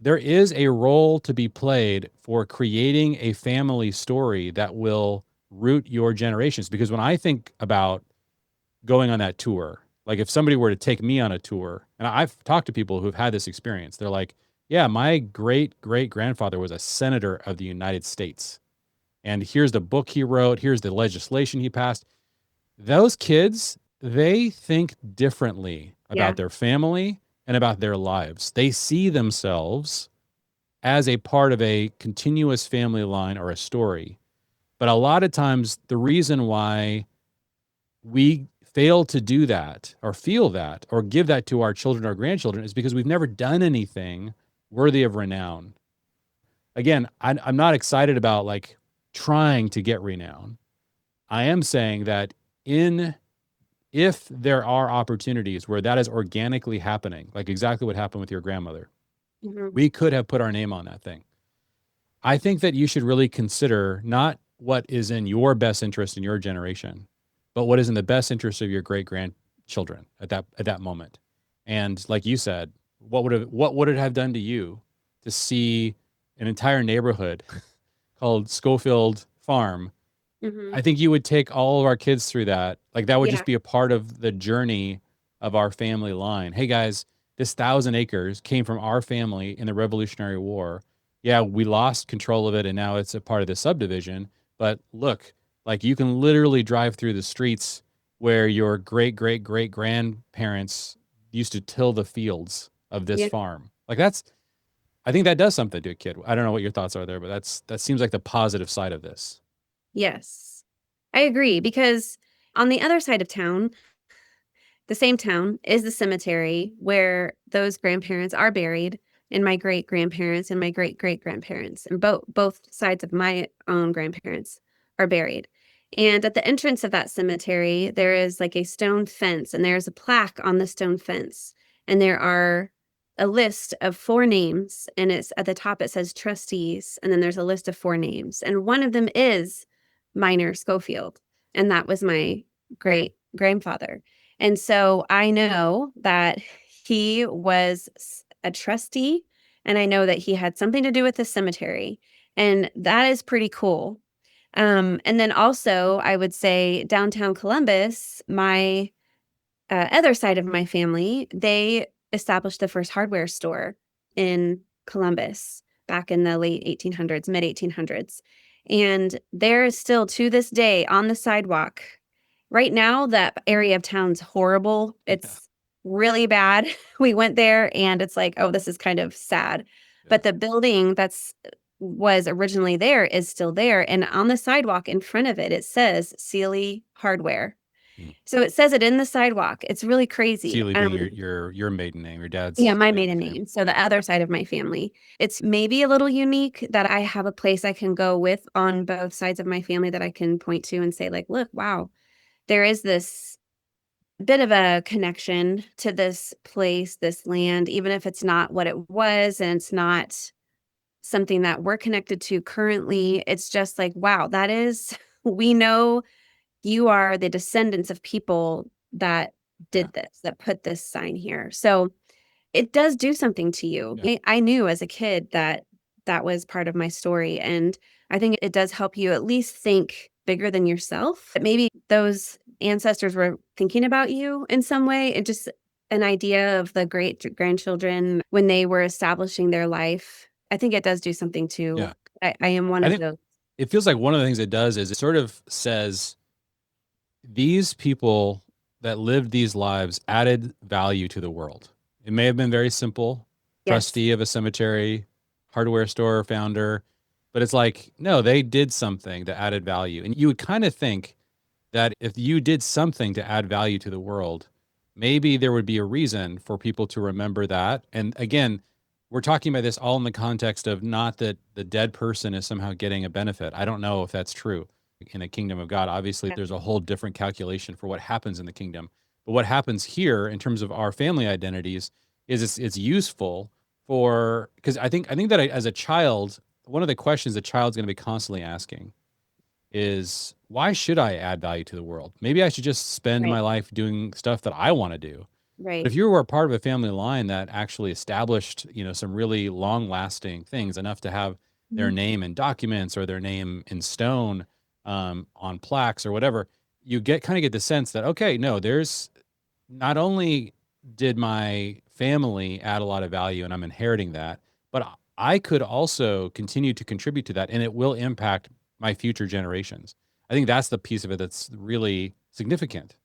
there is a role to be played for creating a family story that will root your generations. Because when I think about going on that tour, like if somebody were to take me on a tour, and I've talked to people who've had this experience, they're like, yeah, my great great grandfather was a senator of the United States. And here's the book he wrote, here's the legislation he passed. Those kids, they think differently Yeah. about their family and about their lives. They see themselves as a part of a continuous family line or a story. But a lot of times, the reason why we fail to do that or feel that or give that to our children or grandchildren is because we've never done anything worthy of renown. Again, I'm not excited about like trying to get renown. I am saying that in if there are opportunities where that is organically happening, like exactly what happened with your grandmother, Hmm. we could have put our name on that thing. I think that you should really consider not what is in your best interest in your generation, but what is in the best interest of your great grandchildren at that moment. And like you said, what would it have done to you to see an entire neighborhood called Schofield Farm? Hmm. I think you would take all of our kids through that. Like that would Yeah. just be a part of the journey of our family line. Hey guys, this 1,000 acres came from our family in the Revolutionary War. Yeah, we lost control of it and now it's a part of the subdivision. But look, like you can literally drive through the streets where your great great great grandparents used to till the fields of this Yeah. farm. Like that's I think that does something to a kid. I don't know what your thoughts are there, but that seems like the positive side of this. Yes. I agree because on the other side of town, the same town is the cemetery where those grandparents are buried, and my great grandparents and my great great grandparents and both sides of my own grandparents are buried. And at the entrance of that cemetery, there is like a stone fence, and there's a plaque on the stone fence, and there are a list of four names, and it's at the top it says trustees, and then there's a list of four names, and one of them is Minor Schofield, and that was my great grandfather. And so I know that he was a trustee, and I know that he had something to do with the cemetery. And that is pretty cool. And then also, I would say downtown Columbus, my other side of my family, they established the first hardware store in Columbus back in the late 1800s, mid 1800s. And there is still to this day on the sidewalk. Right now, that area of town's horrible. Yeah. It's really bad. We went there and it's like, oh, this is kind of sad. Yeah. But the building that's was originally there is still there. And on the sidewalk in front of it, it says Sealy Hardware. Hmm. So it says it in the sidewalk. It's really crazy. Sealy being your maiden name, your Yeah, dad's my maiden family's name. name. So the other side of my family. It's maybe a little unique that I have a place I can go with on both sides of my family that I can point to and say, like, look, wow, there is this bit of a connection to this place, this land, even if it's not what it was and it's not something that we're connected to currently. It's just like, wow, that is, we know you are the descendants of people that Yeah. did this, that put this sign here. So it does do something to you. Yeah. I knew as a kid that that was part of my story. And I think it does help you at least think bigger than yourself. That maybe those ancestors were thinking about you in some way. It just an idea of the great grandchildren when they were establishing their life. I think it does do something too. Yeah. I am one I of think those. it feels like one of the things it does is it sort of says these people that lived these lives added value to the world. It may have been very simple, Yes. trustee of a cemetery, hardware store founder, but it's like, no, they did something that added value. And you would kind of think that if you did something to add value to the world, maybe there would be a reason for people to remember that. And again, we're talking about this all in the context of not that the dead person is somehow getting a benefit. I don't know if that's true in the kingdom of God. Obviously, Yeah. there's a whole different calculation for what happens in the kingdom. But what happens here in terms of our family identities is it's useful for because I think that as a child, one of the questions a child's going to be constantly asking is why should I add value to the world? Maybe I should just spend my Right. life doing stuff that I want to do. But if Right. you were a part of a family line that actually established, some really long lasting things enough to have their Mhm. name in documents or their name in stone, on plaques or whatever, you get the sense that, okay, no, there's not only did my family add a lot of value and I'm inheriting that, but I could also continue to contribute to that and it will impact my future generations. I think that's the piece of it that's really significant.